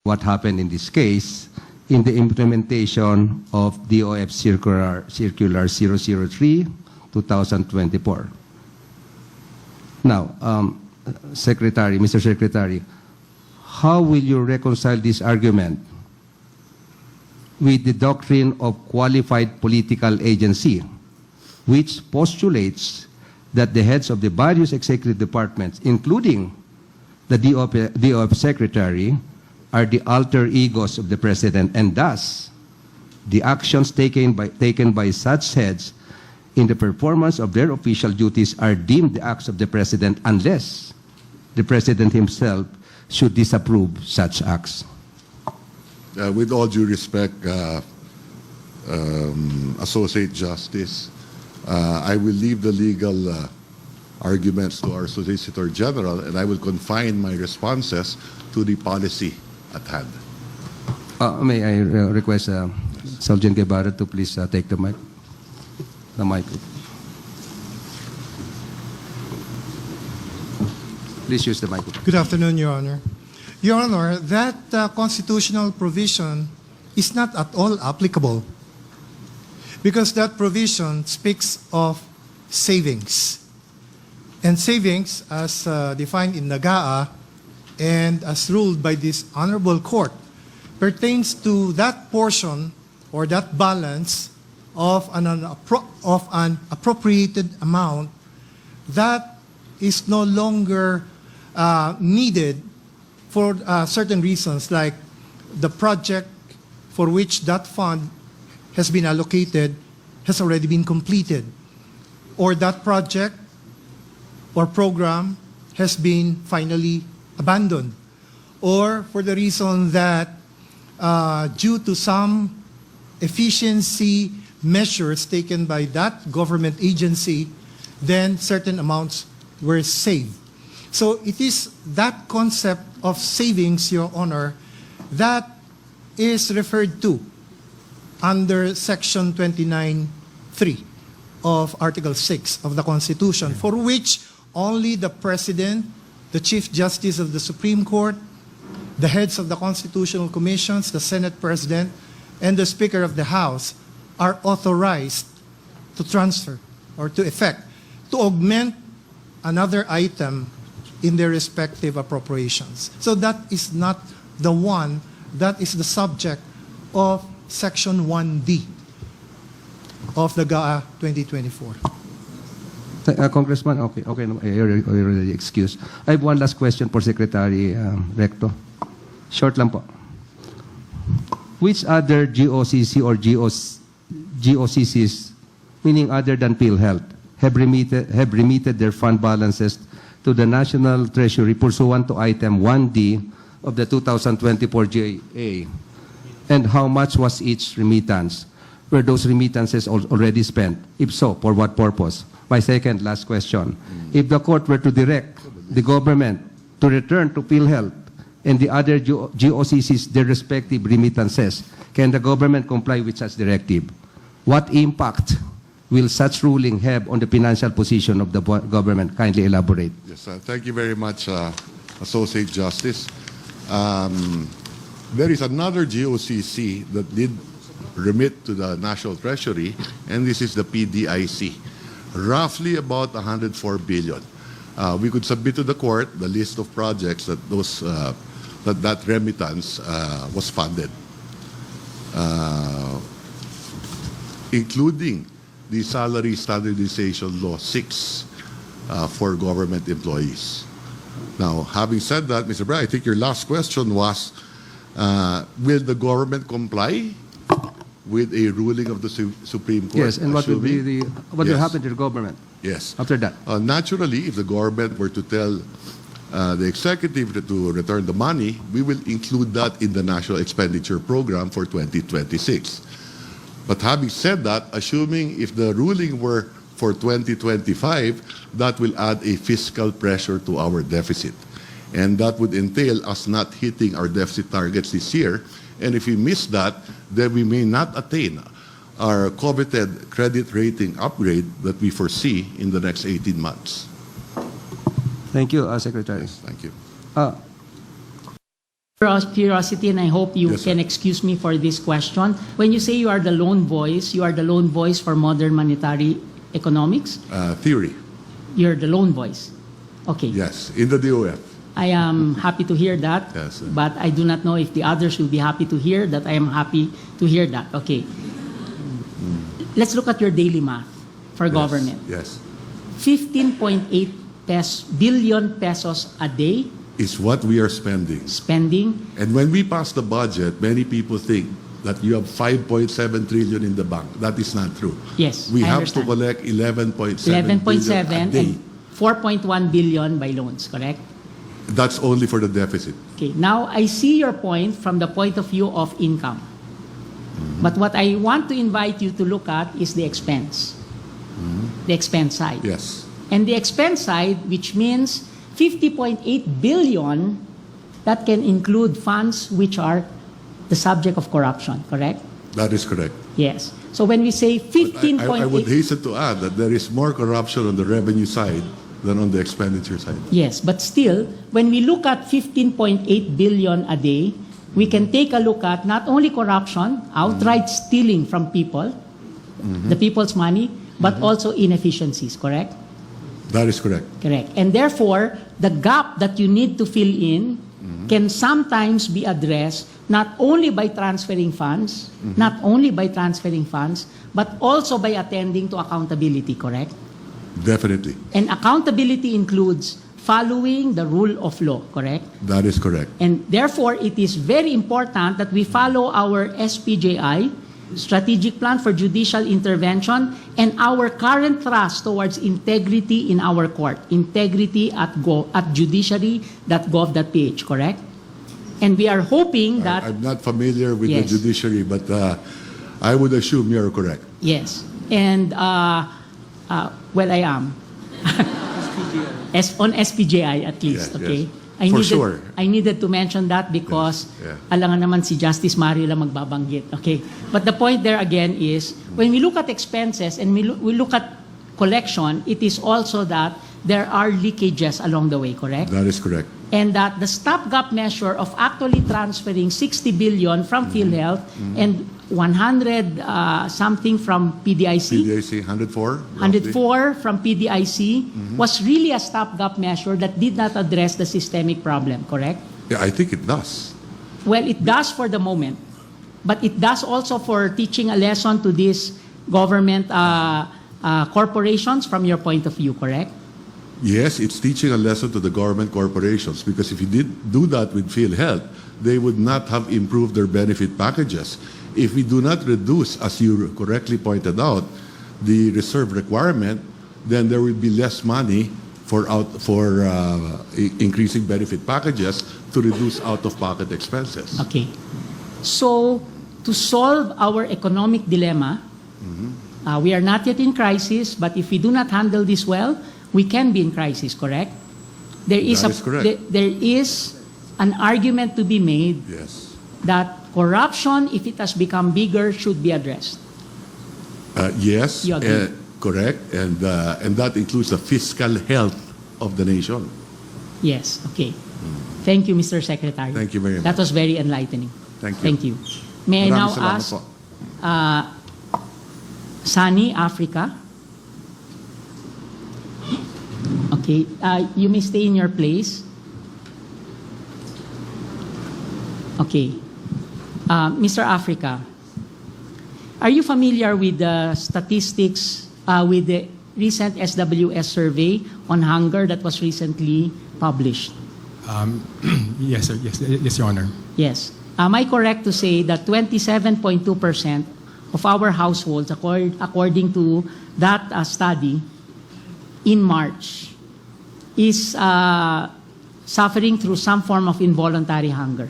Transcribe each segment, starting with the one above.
what happened in this case in the implementation of DOF Circular 003, 2024. Now, Mr. Secretary, how will you reconcile this argument with the doctrine of qualified political agency, which postulates that the heads of the various executive departments, including the DOF Secretary, are the alter egos of the President, and thus the actions taken by such heads in the performance of their official duties are deemed the acts of the President unless the President himself should disapprove such acts? With all due respect, Associate Justice, I will leave the legal arguments to our Solicitor General, and I will confine my responses to the policy at hand. May I request Sergeant Guevara to please take the mic? The mic. Please use the mic. Good afternoon, Your Honor. Your Honor, that constitutional provision is not at all applicable because that provision speaks of savings. And savings, as defined in Nagaa and as ruled by this Honorable Court, pertains to that portion or that balance of an appropriated amount that is no longer needed for certain reasons, like the project for which that fund has been allocated has already been completed, or that project or program has been finally abandoned, or for the reason that due to some efficiency measures taken by that government agency, then certain amounts were saved. So it is that concept of savings, Your Honor, that is referred to under Section 29(3) of Article 6 of the Constitution, for which only the President, the Chief Justice of the Supreme Court, the heads of the Constitutional Commissions, the Senate President, and the Speaker of the House are authorized to transfer or to effect, to augment another item in their respective appropriations. So that is not the one that is the subject of Section 1D of the GAA 2024. Congressman, okay, you're already excused. I have one last question for Secretary Recto. Short lang po. Which other GOCC or GOCCs, meaning other than Philhealth, have remitted their fund balances to the National Treasury pursuant to Item 1D of the 2024 GAA? And how much was each remittance? Were those remittances already spent? If so, for what purpose? My second last question. If the court were to direct the government to return to Philhealth and the other GOCCs their respective remittances, can the government comply with such directive? What impact will such ruling have on the financial position of the government? Kindly elaborate. Yes, thank you very much, Associate Justice. There is another GOCC that did remit to the National Treasury, and this is the PDIC. Roughly about 104 billion. We could submit to the court the list of projects that that remittance was funded, including the Salary Standardization Law 6 for government employees. Now, having said that, Mr. Bray, I think your last question was, will the government comply with a ruling of the Supreme Court? Yes, and what will be what will happen to the government? Yes. After that? Naturally, if the government were to tell the executive to return the money, we will include that in the National Expenditure Program for 2026. But having said that, assuming if the ruling were for 2025, that will add a fiscal pressure to our deficit. And that would entail us not hitting our deficit targets this year. And if we miss that, then we may not attain our coveted credit rating upgrade that we foresee in the next 18 months. Thank you, Secretary. Yes, thank you. Curiosity, and I hope you Yes, sir. can excuse me for this question. When you say you are the lone voice, you are the lone voice for modern monetary economics? Theory, You're the lone voice. Okay. yes, in the DOF. I am happy to hear that, Yes, sir. but I do not know if the others will be happy to hear that. I am happy to hear that. Okay. Let's look at your daily math for government. Yes, 15.8 billion pesos a day is what we are spending. spending. And when we pass the budget, many people think that you have 5.7 trillion in the bank. That is not true. Yes, We I have to understand. collect 11.7 11.7 billion a day. and 4.1 billion by loans, correct? That's only for the deficit. Okay, now I see your point from the point of view of income. But what I want to invite you to look at is the expense. The expense side. Yes, And the expense side, which means 50.8 billion, that can include funds which are the subject of corruption, correct? that is correct. Yes. So when we say I would 15.8, hasten to add that there is more corruption on the revenue side than on the expenditure side. yes, but still, when we look at 15.8 billion a day, we can take a look at not only corruption, outright stealing from people, the people's money, but also inefficiencies, correct? That is correct. Correct. And therefore, the gap that you need to fill in can sometimes be addressed not only by transferring funds, but also by attending to accountability, correct? Definitely. And accountability includes following the rule of law, correct? That is correct. And therefore, it is very important that we follow our SPJI, Strategic Plan for Judicial Intervention, and our current thrust towards integrity in our court, integrity at judiciary.gov.ph, correct? And we are hoping that, I'm not familiar with Yes. the judiciary, but I would assume you're correct. yes, and well, I am. On SPJI at least, Yes, okay? yes. For sure. I needed to mention that because Yes, yeah. alangan naman si Justice Mario lang magbabanggit, okay? But the point there again is, when we look at expenses and we look at collection, it is also that there are leakages along the way, correct? That is correct. And that the stopgap measure of actually transferring 60 billion from Philhealth and 100 something from PDIC, PDIC 104? roughly. 104 from PDIC was really a stopgap measure that did not address the systemic problem, correct? Yeah, I think it does. Well, it does for the moment, but it does also for teaching a lesson to these government corporations from your point of view, correct? Yes, it's teaching a lesson to the government corporations because if you did do that with PhilHealth, they would not have improved their benefit packages. If we do not reduce, as you correctly pointed out, the reserve requirement, then there will be less money for increasing benefit packages to reduce out-of-pocket expenses. Okay. So, to solve our economic dilemma, we are not yet in crisis, but if we do not handle this well, we can be in crisis, correct? There is That is correct. there is an argument to be made Yes. that corruption, if it has become bigger, should be addressed. Yes, You agree? correct, and that includes the fiscal health of the nation. Yes, okay. Thank you, Mr. Secretary. Thank you very much. That was very enlightening. Thank you. Thank you. May I now Maraming salamat ask po. Sunny, Africa? Okay, you may stay in your place. Okay. Mr. Africa, are you familiar with the statistics, with the recent SWS survey on hunger that was recently published? Yes, sir. Yes, Your Honor. Yes. Am I correct to say that 27.2% of our households, according to that study, in March, is suffering through some form of involuntary hunger?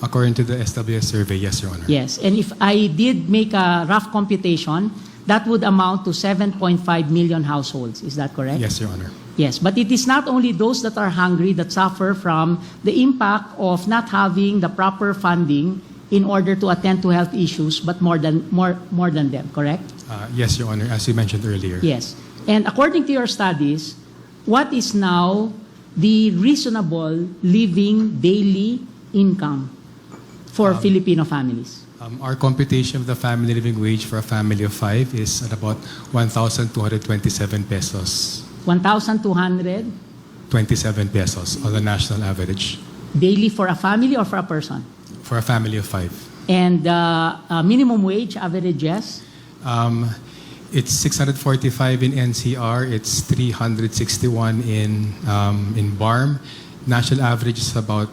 According to the SWS survey, yes, Your Honor. Yes. And if I did make a rough computation, that would amount to 7.5 million households. Is that correct? Yes, Your Honor. Yes, but it is not only those that are hungry that suffer from the impact of not having the proper funding in order to attend to health issues, but more than them, correct? Yes, Your Honor, as you mentioned earlier. Yes. And according to your studies, what is now the reasonable living daily income for Filipino families? Our computation of the family living wage for a family of 5 is at about 1,227 pesos. 1,200 27 pesos on the national average daily for a family or for a person? for a family of 5. And minimum wage averages? It's 645 in NCR. It's 361 in BARM. National average is about,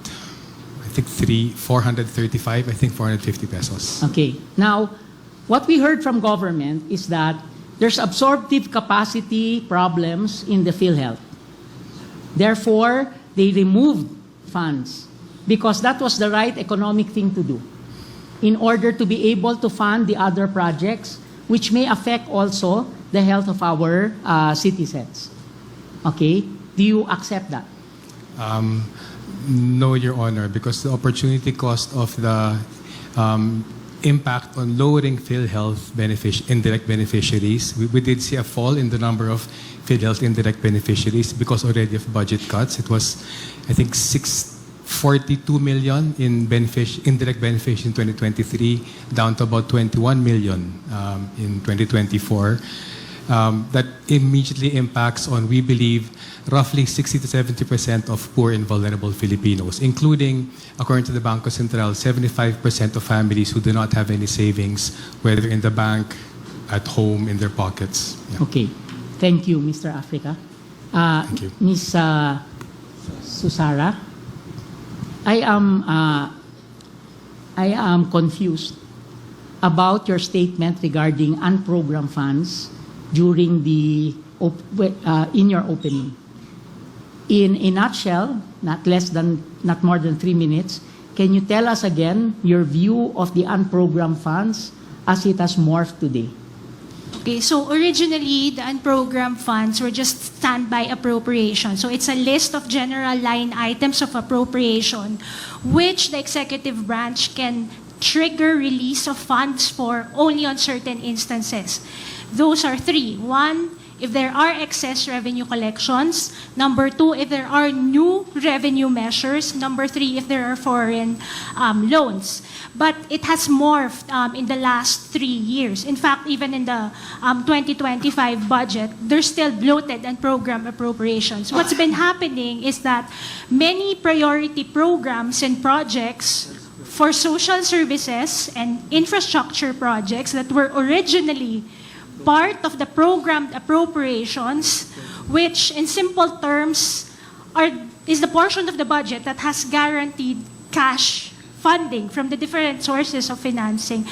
I think, 435. I think 450 pesos. Okay. Now, what we heard from government is that there's absorptive capacity problems in the Philhealth. Therefore, they removed funds because that was the right economic thing to do in order to be able to fund the other projects which may affect also the health of our citizens. Okay? Do you accept that? No, Your Honor, because the opportunity cost of the impact on lowering Philhealth indirect beneficiaries, we did see a fall in the number of Philhealth indirect beneficiaries because already of budget cuts. It was, I think, 642 million in indirect beneficiaries in 2023, down to about 21 million in 2024. That immediately impacts on, we believe, roughly 60 to 70% of poor and vulnerable Filipinos, including, according to the Bangko Sentral, 75% of families who do not have any savings, whether in the bank, at home, in their pockets. Yeah. Okay. Thank you, Mr. Africa. Thank you. Ms. Susara, I am confused about your statement regarding unprogrammed funds during the in your opening. In a nutshell, not more than 3 minutes, can you tell us again your view of the unprogrammed funds as it has morphed today? Okay, so originally, the unprogrammed funds were just standby appropriation. So it's a list of general line items of appropriation, which the executive branch can trigger release of funds for only on certain instances. Those are 3. 1, if there are excess revenue collections. Number 2, if there are new revenue measures. Number 3, if there are foreign loans. But it has morphed in the last 3 years. In fact, even in the 2025 budget, there's still bloated and program appropriations. What's been happening is that many priority programs and projects for social services and infrastructure projects that were originally part of the programmed appropriations, which in simple terms is the portion of the budget that has guaranteed cash funding from the different sources of financing,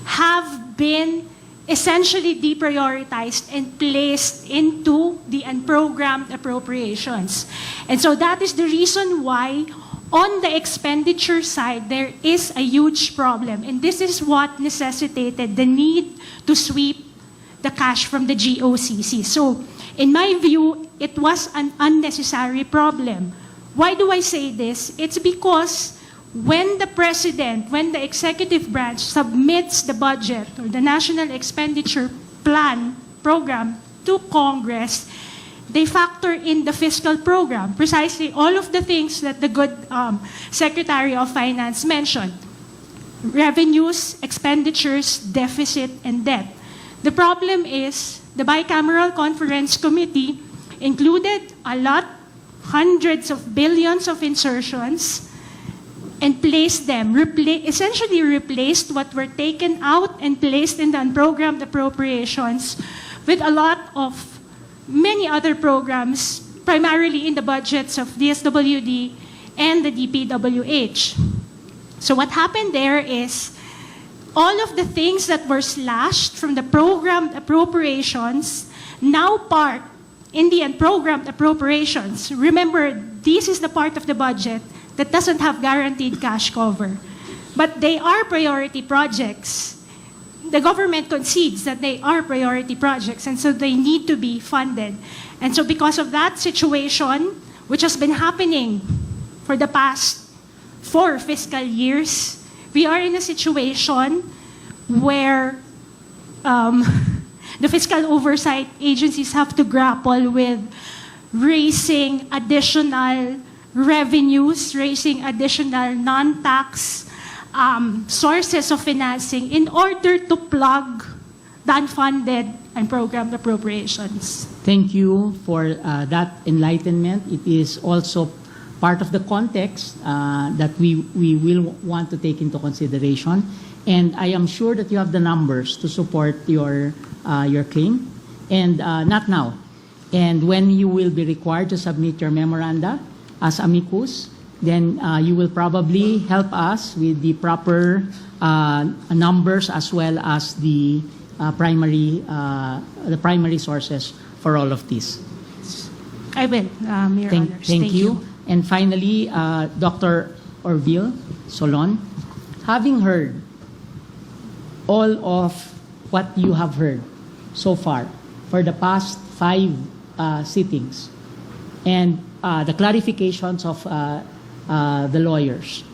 have been essentially deprioritized and placed into the unprogrammed appropriations. And so that is the reason why on the expenditure side, there is a huge problem. And this is what necessitated the need to sweep the cash from the GOCC. So, in my view, it was an unnecessary problem. Why do I say this? It's because when the president, when the executive branch submits the budget or the national expenditure program to Congress, they factor in the fiscal program, precisely all of the things that the good Secretary of Finance mentioned: revenues, expenditures, deficit, and debt. The problem is the bicameral conference committee included hundreds of billions of insertions and placed them, essentially replaced what were taken out and placed in the unprogrammed appropriations with a lot of many other programs, primarily in the budgets of DSWD and the DPWH. So what happened there is all of the things that were slashed from the programmed appropriations now part in the unprogrammed appropriations. Remember, this is the part of the budget that doesn't have guaranteed cash cover. But they are priority projects. The government concedes that they are priority projects, and so they need to be funded. And so because of that situation, which has been happening for the past 4 fiscal years, we are in a situation where the fiscal oversight agencies have to grapple with raising additional revenues, raising additional non-tax sources of financing in order to plug the unfunded and programmed appropriations. Thank you for that enlightenment. It is also part of the context that we will want to take into consideration. And I am sure that you have the numbers to support your claim, and not now. And when you will be required to submit your memoranda as amicus, then you will probably help us with the proper numbers as well as the primary sources for all of this. I will, Your Honors. Thank you. And finally, Dr. Orville Solon, having heard all of what you have heard so far for the past 5 sittings and the clarifications of the lawyers,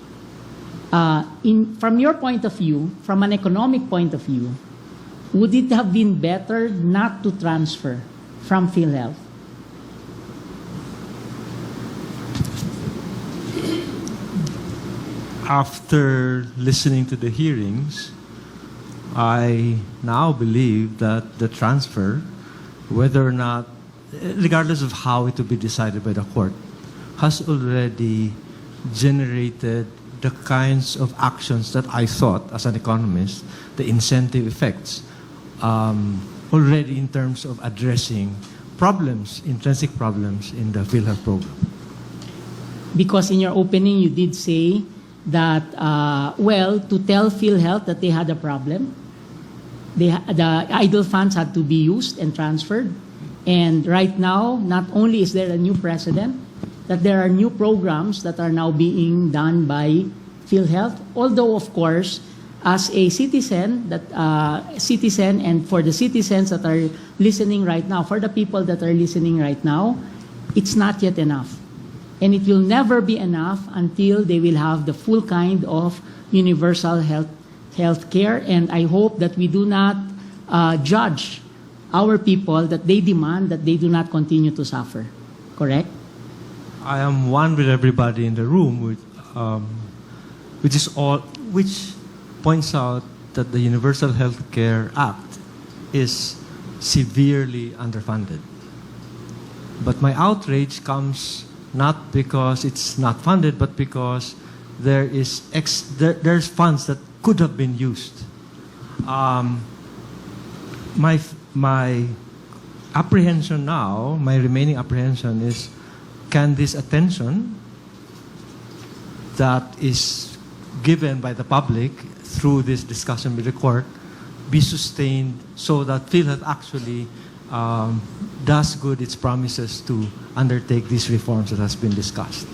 from your point of view, from an economic point of view, would it have been better not to transfer from Philhealth? After listening to the hearings, I now believe that the transfer, whether or not, regardless of how it will be decided by the court, has already generated the kinds of actions that I thought, as an economist, the incentive effects, already in terms of addressing problems, intrinsic problems in the Philhealth program. Because in your opening, you did say that, to tell Philhealth that they had a problem, the idle funds had to be used and transferred. And right now, not only is there a new precedent, that there are new programs that are now being done by Philhealth. Although, of course, as a citizen, and for the citizens that are listening right now, for the people that are listening right now, it's not yet enough. And it will never be enough until they will have the full kind of universal health care. And I hope that we do not judge our people that they demand that they do not continue to suffer. Correct? I am one with everybody in the room, which points out that the Universal Health Care Act is severely underfunded. But my outrage comes not because it's not funded, but because there's funds that could have been used. My apprehension now, my remaining apprehension is, can this attention that is given by the public through this discussion with the court be sustained so that Philhealth actually does good its promises to undertake these reforms that has been discussed?